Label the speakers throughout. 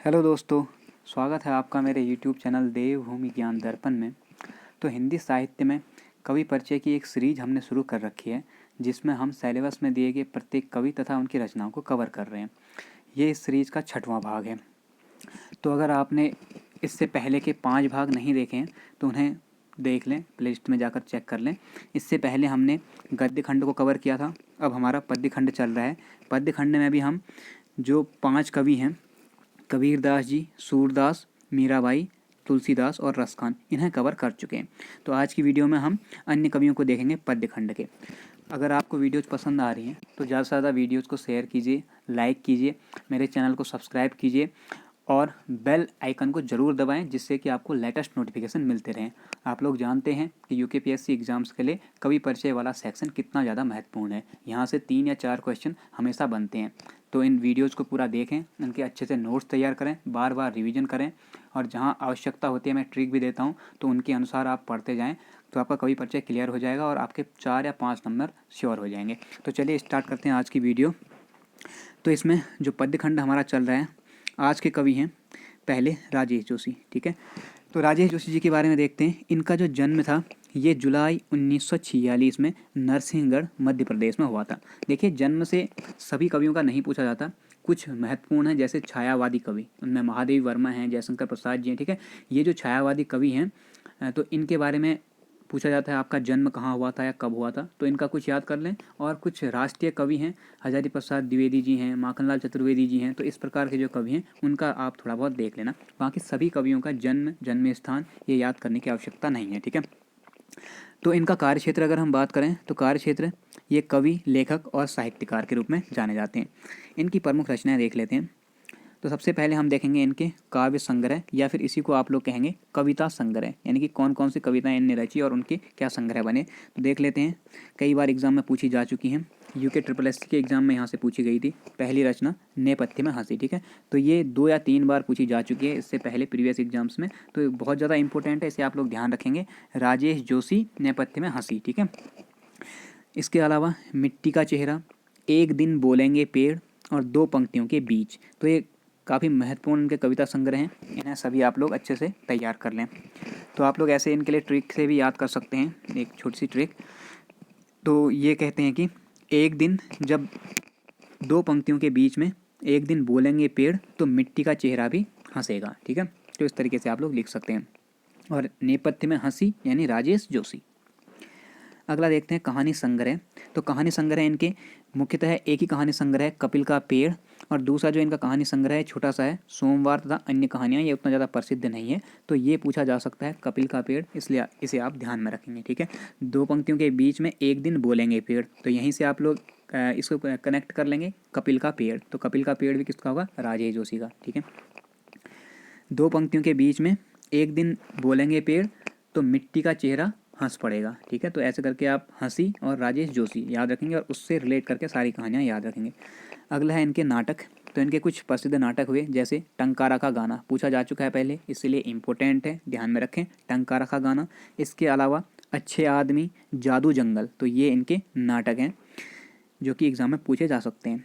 Speaker 1: Hello दोस्तों, स्वागत है आपका मेरे यूट्यूब चैनल देवभूमि ज्ञान दर्पण में। तो हिंदी साहित्य में कवि परिचय की एक सीरीज हमने शुरू कर रखी है, जिसमें हम सिलेबस में दिए गए प्रत्येक कवि तथा उनकी रचनाओं को कवर कर रहे हैं। ये इस सीरीज का 6वां भाग है। तो अगर आपने इससे पहले के 5 भाग नहीं देखे हैं तो उन्हें देख लें, प्लेलिस्ट में जाकर चेक कर लें। इससे पहले हमने गद्य खंड को कवर किया था, अब हमारा पद्य खंड चल रहा है। पद्य खंड में भी हम जो 5 कवि हैं, कबीरदास जी, सूरदास, मीराबाई, तुलसीदास और रसखान, इन्हें कवर कर चुके हैं। तो आज की वीडियो में हम अन्य कवियों को देखेंगे पद्य खंड के। अगर आपको वीडियोज़ पसंद आ रही हैं तो ज़्यादा से ज़्यादा वीडियोज़ को शेयर कीजिए, लाइक कीजिए, मेरे चैनल को सब्सक्राइब कीजिए और बेल आइकन को ज़रूर दबाएं, जिससे कि आपको लेटेस्ट नोटिफिकेशन मिलते रहें। आप लोग जानते हैं कि यूकेपीएससी एग्ज़ाम्स के लिए कवि परिचय वाला सेक्शन कितना ज़्यादा महत्वपूर्ण है। यहाँ से 3 या 4 क्वेश्चन हमेशा बनते हैं। तो इन वीडियोज़ को पूरा देखें, इनके अच्छे से नोट्स तैयार करें, बार बार रिवीजन करें और जहाँ आवश्यकता होती है मैं ट्रिक भी देता हूँ, तो उनके अनुसार आप पढ़ते जाएँ तो आपका कवि परिचय क्लियर हो जाएगा और आपके 4 या 5 नंबर श्योर हो जाएंगे। तो चलिए स्टार्ट करते हैं आज की वीडियो। तो इसमें जो पद्य खंड हमारा चल रहा है, आज के कवि हैं पहले राजेश जोशी। ठीक है, तो राजेश जोशी जी के बारे में देखते हैं। इनका जो जन्म था ये जुलाई 1946 में नरसिंहगढ़ मध्य प्रदेश में हुआ था। देखिए, जन्म से सभी कवियों का नहीं पूछा जाता, कुछ महत्वपूर्ण हैं जैसे छायावादी कवि, उनमें महादेवी वर्मा हैं, जयशंकर प्रसाद जी हैं। ठीक है, ये जो छायावादी कवि हैं तो इनके बारे में पूछा जाता है आपका जन्म कहाँ हुआ था या कब हुआ था, तो इनका कुछ याद कर लें। और कुछ राष्ट्रीय कवि हैं, हजारी प्रसाद द्विवेदी जी हैं, माखनलाल चतुर्वेदी जी हैं, तो इस प्रकार के जो कवि हैं उनका आप थोड़ा बहुत देख लेना। बाकी सभी कवियों का जन्म स्थान ये याद करने की आवश्यकता नहीं है। ठीक है, तो इनका कार्यक्षेत्र अगर हम बात करें तो कार्यक्षेत्र ये कवि, लेखक और साहित्यकार के रूप में जाने जाते हैं। इनकी प्रमुख रचनाएं देख लेते हैं। तो सबसे पहले हम देखेंगे इनके काव्य संग्रह, या फिर इसी को आप लोग कहेंगे कविता संग्रह, यानी कि कौन कौन सी कविताएं इनने रची और उनके क्या संग्रह बने। तो देख लेते हैं, कई बार एग्जाम में पूछी जा चुकी हैं। यूके SSS के एग्जाम में यहाँ से पूछी गई थी। पहली रचना नेपथ्य में हंसी। ठीक है, तो ये 2 या 3 बार पूछी जा चुकी है इससे पहले प्रीवियस एग्जाम्स में, तो बहुत ज़्यादा इंपॉर्टेंट है, इसे आप लोग ध्यान रखेंगे। राजेश जोशी, नेपथ्य में हंसी। ठीक है, इसके अलावा मिट्टी का चेहरा, एक दिन बोलेंगे पेड़ और 2 पंक्तियों के बीच, तो ये काफ़ी महत्वपूर्ण इनके कविता संग्रह हैं। इन्हें सभी आप लोग अच्छे से तैयार कर लें। तो आप लोग ऐसे इनके लिए ट्रिक से भी याद कर सकते हैं, एक छोटी सी ट्रिक। तो ये कहते हैं कि एक दिन जब 2 पंक्तियों के बीच में एक दिन बोलेंगे पेड़ तो मिट्टी का चेहरा भी हंसेगा। ठीक है, तो इस तरीके से आप लोग लिख सकते हैं। और नेपथ्य में हंसी यानी राजेश जोशी। अगला देखते हैं कहानी संग्रह। तो कहानी संग्रह इनके मुख्यतः एक ही कहानी संग्रह है, कपिल का पेड़, और दूसरा जो इनका कहानी संग्रह है छोटा सा है, सोमवार तथा अन्य कहानियाँ। ये उतना ज़्यादा प्रसिद्ध नहीं है, तो ये पूछा जा सकता है कपिल का पेड़, इसलिए इसे आप ध्यान में रखेंगे। ठीक है, 2 पंक्तियों के बीच में एक दिन बोलेंगे पेड़, तो यहीं से आप लोग इसको कनेक्ट कर लेंगे कपिल का पेड़। तो कपिल का पेड़ भी किसका होगा? राजेश जोशी का। ठीक है, 2 पंक्तियों के बीच में एक दिन बोलेंगे पेड़ तो मिट्टी का चेहरा हंस पड़ेगा। ठीक है, तो ऐसे करके आप हंसी और राजेश जोशी याद रखेंगे और उससे रिलेट करके सारी कहानियाँ याद रखेंगे। अगला है इनके नाटक। तो इनके कुछ प्रसिद्ध नाटक हुए, जैसे टंकारा का गाना पूछा जा चुका है पहले, इसलिए इम्पोर्टेंट है, ध्यान में रखें टंकारा का गाना। इसके अलावा अच्छे आदमी, जादू जंगल, तो ये इनके नाटक हैं जो कि एग्ज़ाम में पूछे जा सकते हैं।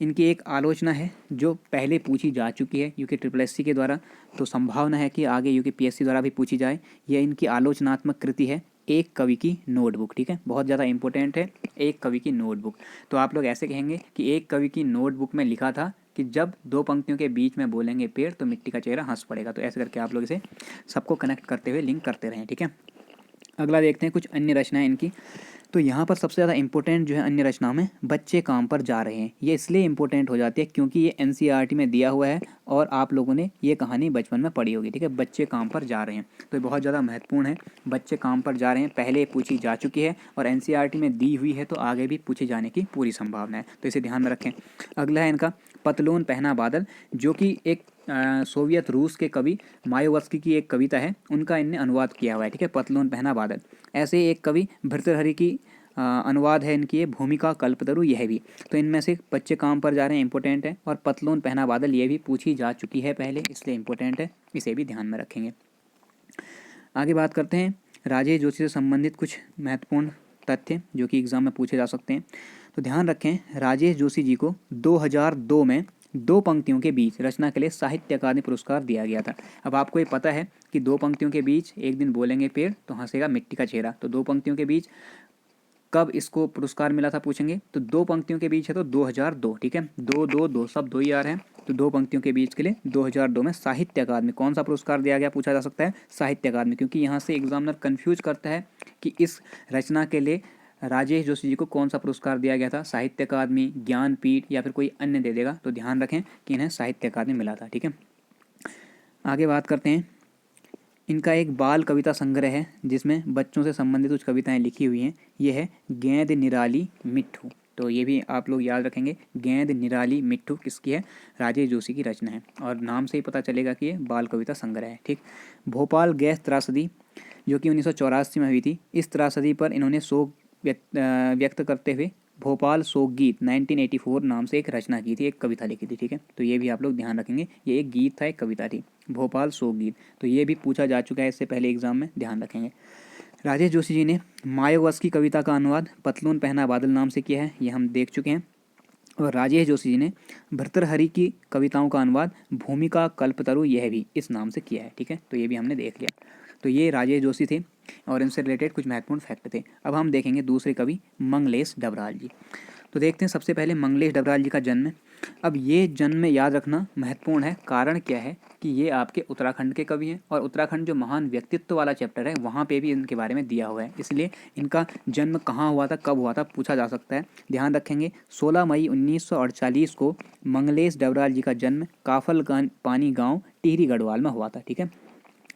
Speaker 1: इनकी एक आलोचना है जो पहले पूछी जा चुकी है यूके SSS के द्वारा, तो संभावना है कि आगे यूके द्वारा भी पूछी जाए। यह इनकी आलोचनात्मक कृति है, एक कवि की नोटबुक। ठीक है, बहुत ज़्यादा इंपॉर्टेंट है, एक कवि की नोटबुक। तो आप लोग ऐसे कहेंगे कि एक कवि की नोटबुक में लिखा था कि जब 2 पंक्तियों के बीच में बोलेंगे पेड़ तो मिट्टी का चेहरा हंस पड़ेगा। तो ऐसे करके आप लोग इसे सबको कनेक्ट करते हुए लिंक करते रहें। ठीक है, अगला देखते हैं कुछ अन्य रचनाएं इनकी। तो यहाँ पर सबसे ज़्यादा इंपॉर्टेंट जो है अन्य रचनाओं में बच्चे काम पर जा रहे हैं। ये इसलिए इंपॉर्टेंट हो जाती है क्योंकि ये NCERT में दिया हुआ है और आप लोगों ने ये कहानी बचपन में पढ़ी होगी। ठीक है, बच्चे काम पर जा रहे हैं, तो ये बहुत ज़्यादा महत्वपूर्ण है। बच्चे काम पर जा रहे हैं पहले पूछी जा चुकी है और NCERT में दी हुई है, तो आगे भी पूछे जाने की पूरी संभावना है, तो इसे ध्यान में रखें। अगला है इनका पतलून पहना बादल, जो कि एक सोवियत रूस के कवि मायोवस्की की एक कविता है, उनका इनने अनुवाद किया हुआ है। ठीक है, पतलून पहना बादल। ऐसे एक कवि भर्तृहरि की अनुवाद है इनकी, ये भूमिका कल्पतरु, यह भी। तो इनमें से बच्चे काम पर जा रहे हैं इंपॉर्टेंट है, और पतलून पहना बादल ये भी पूछी जा चुकी है पहले, इसलिए इंपॉर्टेंट है, इसे भी ध्यान में रखेंगे। आगे बात करते हैं राजेश जोशी से संबंधित कुछ महत्वपूर्ण तथ्य जो कि एग्जाम में पूछे जा सकते हैं। तो ध्यान रखें, राजेश जोशी जी को 2002 में दो पंक्तियों के बीच रचना के लिए साहित्य अकादमी पुरस्कार दिया गया था। अब आपको ये पता है कि दो पंक्तियों के बीच एक दिन बोलेंगे पेड़ तो हंसेगा मिट्टी का चेहरा, तो दो पंक्तियों के बीच कब इसको पुरस्कार मिला था पूछेंगे तो दो पंक्तियों के बीच है तो 2002, ठीक है, दो दो दो सब दो ही आ रहे हैं, तो दो पंक्तियों के बीच के लिए 2002 में साहित्य अकादमी कौन सा पुरस्कार दिया गया पूछा जा सकता है, साहित्य अकादमी, क्योंकि यहाँ से एग्जामिनर कंफ्यूज करता है कि इस रचना के लिए राजेश जोशी जी को कौन सा पुरस्कार दिया गया था, साहित्य अकादमी, ज्ञानपीठ या फिर कोई अन्य दे देगा, तो ध्यान रखें कि इन्हें साहित्य अकादमी मिला था। ठीक है, आगे बात करते हैं। इनका एक बाल कविता संग्रह है जिसमें बच्चों से संबंधित कुछ कविताएं लिखी हुई हैं। ये है गेंद निराली मिट्ठू, तो ये भी आप लोग याद रखेंगे। गेंद निराली मिट्ठू किसकी है, राजेश जोशी की रचना है, और नाम से ही पता चलेगा कि ये बाल कविता संग्रह है। ठीक, भोपाल गैस त्रासदी जो कि 1984 में हुई थी, इस त्रासदी पर इन्होंने शोक व्यक्त करते हुए भोपाल शोक गीत 1984 नाम से एक रचना की थी, एक कविता लिखी थी। ठीक है, तो ये भी आप लोग ध्यान रखेंगे, ये एक गीत था, एक कविता थी, भोपाल शोक गीत, तो ये भी पूछा जा चुका है इससे पहले एग्जाम में, ध्यान रखेंगे। राजेश जोशी जी ने मायावश की कविता का अनुवाद पतलून पहना बादल नाम से किया है, ये हम देख चुके हैं। और राजेश जोशी जी ने भर्तृहरि की कविताओं का अनुवाद भूमिका कल्पतरु यह भी इस नाम से किया है। ठीक है, तो ये भी हमने देख लिया। तो ये राजेश जोशी थे और इनसे रिलेटेड कुछ महत्वपूर्ण फैक्ट थे। अब हम देखेंगे दूसरे कवि मंगलेश डबराल जी। तो देखते हैं सबसे पहले मंगलेश डबराल जी का जन्म। अब ये जन्म याद रखना महत्वपूर्ण है, कारण क्या है कि ये आपके उत्तराखंड के कवि हैं, और उत्तराखंड जो महान व्यक्तित्व वाला चैप्टर है वहाँ पे भी इनके बारे में दिया हुआ है, इसलिए इनका जन्म कहाँ हुआ था, कब हुआ था, पूछा जा सकता है। ध्यान रखेंगे 16 मई 1948 को मंगलेश डबराल जी का जन्म काफल पानी गाँव टिहरी गढ़वाल में हुआ था। ठीक है,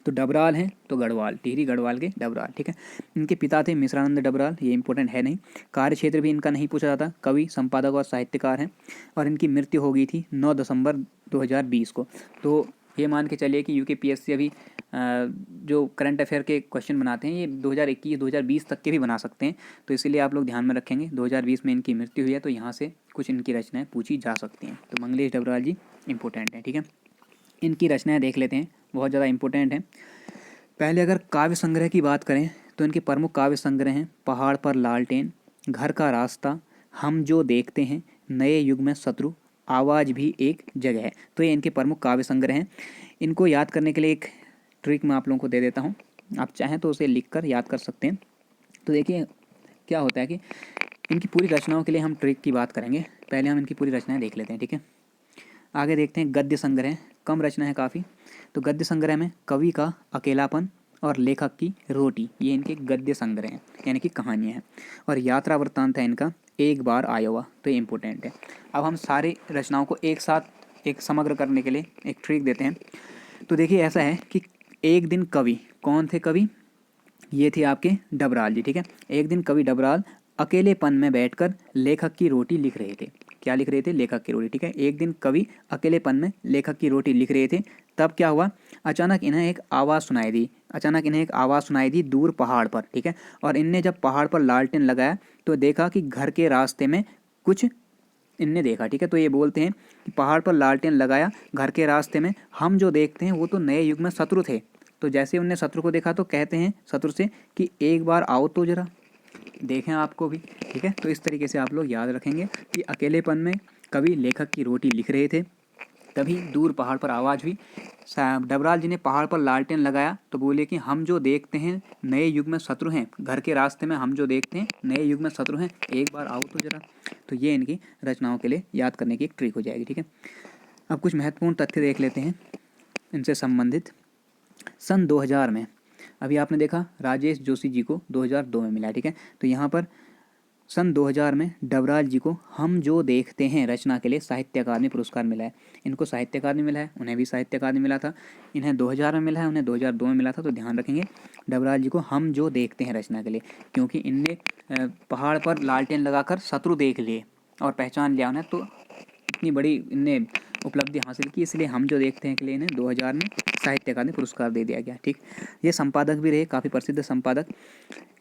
Speaker 1: तो डबराल हैं तो गढ़वाल, टिहरी गढ़वाल के डबराल। ठीक है, इनके पिता थे मिश्रानंद डबराल, ये इंपॉर्टेंट है नहीं। कार्य क्षेत्र भी इनका नहीं पूछा जाता, कवि, संपादक और साहित्यकार हैं, और इनकी मृत्यु हो गई थी 9 दिसंबर 2020 को। तो ये मान के चलिए कि यूकेपीएससी अभी जो करंट अफेयर के क्वेश्चन बनाते हैं ये 2021-2020 तक के भी बना सकते हैं, तो इसीलिए आप लोग ध्यान में रखेंगे 2020 में इनकी मृत्यु हुई है, तो यहाँ से कुछ इनकी रचनाएँ पूछी जा सकती हैं। तो मंगलेश डबराल जी इंपॉर्टेंट हैं। ठीक है, इनकी रचनाएँ देख लेते हैं, बहुत ज़्यादा इंपॉर्टेंट हैं। पहले अगर काव्य संग्रह की बात करें तो इनके प्रमुख काव्य संग्रह हैं पहाड़ पर लालटेन, घर का रास्ता, हम जो देखते हैं, नए युग में शत्रु, आवाज़ भी एक जगह है। तो ये इनके प्रमुख काव्य संग्रह हैं। इनको याद करने के लिए एक ट्रिक मैं आप लोगों को दे देता हूँ, आप चाहें तो उसे लिख कर याद कर सकते हैं। तो देखिए क्या होता है कि इनकी पूरी रचनाओं के लिए हम ट्रिक की बात करेंगे, पहले हम इनकी पूरी रचनाएँ देख लेते हैं। ठीक है, आगे देखते हैं गद्य संग्रह, कम रचना है काफ़ी। तो गद्य संग्रह में कवि का अकेलापन और लेखक की रोटी, ये इनके गद्य संग्रह हैं, यानी कि कहानियाँ हैं। और यात्रा वृत्तांत है इनका एक बार आयोवा, तो ये इंपॉर्टेंट है। अब हम सारी रचनाओं को एक साथ एक समग्र करने के लिए एक ट्रिक देते हैं। तो देखिए ऐसा है कि एक दिन कवि, कौन थे कवि, ये थे आपके डबराल जी। ठीक है, एक दिन कवि डबराल अकेलेपन में बैठकर लेखक की रोटी लिख रहे थे। क्या लिख रहे थे, लेखक की रोटी। ठीक है, एक दिन कवि अकेलेपन में लेखक की रोटी लिख रहे थे, तब क्या हुआ, अचानक इन्हें एक आवाज़ सुनाई दी दूर पहाड़ पर। ठीक है, और इनने जब पहाड़ पर लालटेन लगाया तो देखा कि घर के रास्ते में कुछ इनने देखा। ठीक है, तो ये बोलते हैं कि पहाड़ पर लालटेन लगाया, घर के रास्ते में हम जो देखते हैं वो तो नए युग में शत्रु थे। तो जैसे उनने शत्रु को देखा तो कहते हैं शत्रु से कि एक बार आओ तो जरा देखें आपको भी। ठीक है, तो इस तरीके से आप लोग याद रखेंगे कि अकेलेपन में कवि लेखक की रोटी लिख रहे थे, तभी दूर पहाड़ पर आवाज़ हुई। डबराल जी ने पहाड़ पर लालटेन लगाया तो बोले कि हम जो देखते हैं नए युग में शत्रु हैं, घर के रास्ते में हम जो देखते हैं नए युग में शत्रु हैं, एक बार आओ तो जरा। तो ये इनकी रचनाओं के लिए याद करने की एक ट्रिक हो जाएगी। ठीक है, अब कुछ महत्वपूर्ण तथ्य देख लेते हैं इनसे संबंधित। सन 2000 में, अभी आपने देखा राजेश जोशी जी को 2002 में मिला। ठीक है, तो यहाँ पर सन 2000 में डबराल जी को हम जो देखते हैं रचना के लिए साहित्य अकादमी पुरस्कार मिला है। इनको साहित्य अकादमी मिला है, उन्हें भी साहित्य अकादमी मिला था। इन्हें 2000 में मिला है, उन्हें 2002 में मिला था। तो ध्यान रखेंगे डबराल जी को हम जो देखते हैं रचना के लिए, क्योंकि इनने पहाड़ पर लालटेन लगाकर शत्रु देख लिए और पहचान लिया उन्हें, तो इतनी बड़ी इनने उपलब्धि हासिल की, इसलिए हम जो देखते हैं के लिए इन्हें 2000 में साहित्य अकादमी पुरस्कार दे दिया गया। ठीक, ये संपादक भी रहे, काफ़ी प्रसिद्ध संपादक।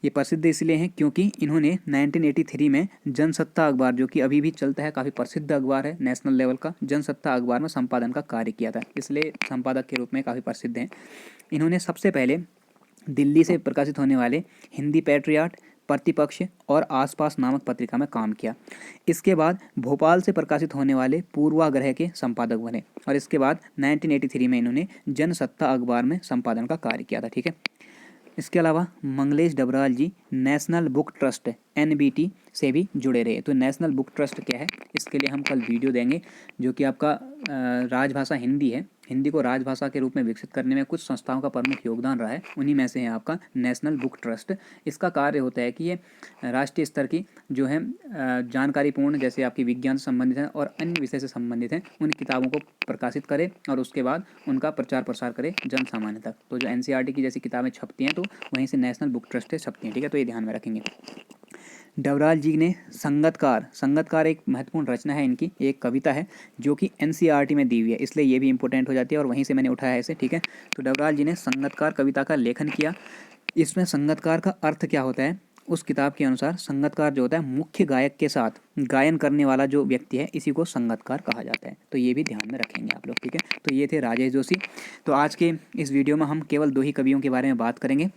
Speaker 1: ये प्रसिद्ध इसलिए हैं क्योंकि इन्होंने 1983 में जनसत्ता अखबार, जो कि अभी भी चलता है, काफ़ी प्रसिद्ध अखबार है नेशनल लेवल का, जनसत्ता अखबार में संपादन का कार्य किया था, इसलिए संपादक के रूप में काफ़ी प्रसिद्ध हैं। इन्होंने सबसे पहले दिल्ली से प्रकाशित होने वाले हिंदी पैट्रियाट, प्रतिपक्ष और आसपास नामक पत्रिका में काम किया। इसके बाद भोपाल से प्रकाशित होने वाले पूर्वाग्रह के संपादक बने और इसके बाद 1983 में इन्होंने जनसत्ता अखबार में संपादन का कार्य किया था। ठीक है। इसके अलावा मंगलेश डबराल जी नेशनल बुक ट्रस्ट NBT से भी जुड़े रहे। तो नेशनल बुक ट्रस्ट क्या है, इसके लिए हम कल वीडियो देंगे, जो कि आपका राजभाषा हिंदी है, हिंदी को राजभाषा के रूप में विकसित करने में कुछ संस्थाओं का प्रमुख योगदान रहा है, उन्हीं में से है आपका नेशनल बुक ट्रस्ट। इसका कार्य होता है कि ये राष्ट्रीय स्तर की जो है जानकारीपूर्ण, जैसे आपकी विज्ञान से संबंधित है और अन्य विषय से संबंधित हैं, उन किताबों को प्रकाशित करे और उसके बाद उनका प्रचार प्रसार करे जन सामान्य तक। तो जो NCERT की जैसी किताबें छपती हैं तो वहीं से नेशनल बुक ट्रस्ट से छपती हैं। ठीक है, तो ये ध्यान में रखेंगे। डबराल जी ने संगतकार एक महत्वपूर्ण रचना है इनकी, एक कविता है जो कि NCERT में दी हुई है, इसलिए ये भी इंपॉर्टेंट हो जाती है और वहीं से मैंने उठाया है इसे। ठीक है, तो डबराल जी ने संगतकार कविता का लेखन किया। इसमें संगतकार का अर्थ क्या होता है, उस किताब के अनुसार संगतकार जो होता है मुख्य गायक के साथ गायन करने वाला जो व्यक्ति है, इसी को संगतकार कहा जाता है। तो ये भी ध्यान में रखेंगे आप लोग। ठीक है, तो ये थे राजेश जोशी। तो आज के इस वीडियो में हम केवल 2 ही कवियों के बारे में बात करेंगे।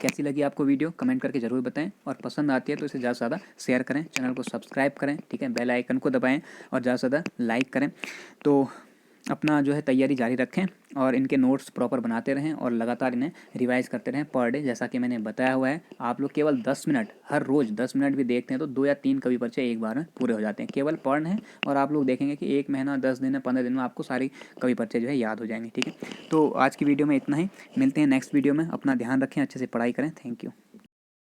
Speaker 1: कैसी लगी आपको वीडियो कमेंट करके ज़रूर बताएं और पसंद आती है तो इसे ज़्यादा से ज़्यादा शेयर करें, चैनल को सब्सक्राइब करें। ठीक है, बेल आइकन को दबाएं और ज़्यादा से ज़्यादा लाइक करें। तो अपना जो है तैयारी जारी रखें और इनके नोट्स प्रॉपर बनाते रहें और लगातार इन्हें रिवाइज करते रहें पर डे। जैसा कि मैंने बताया हुआ है, आप लोग केवल 10 मिनट हर रोज़ 10 मिनट भी देखते हैं तो 2 या 3 कवि परिचय एक बार में पूरे हो जाते हैं। केवल पढ़ना है और आप लोग देखेंगे कि 1 महीना 10 दिन या 15 दिन में आपको सारी कवि परिचय जो है याद हो जाएंगे। ठीक है, तो आज की वीडियो में इतना ही, मिलते हैं नेक्स्ट वीडियो में। अपना ध्यान रखें, अच्छे से पढ़ाई करें। Thank you.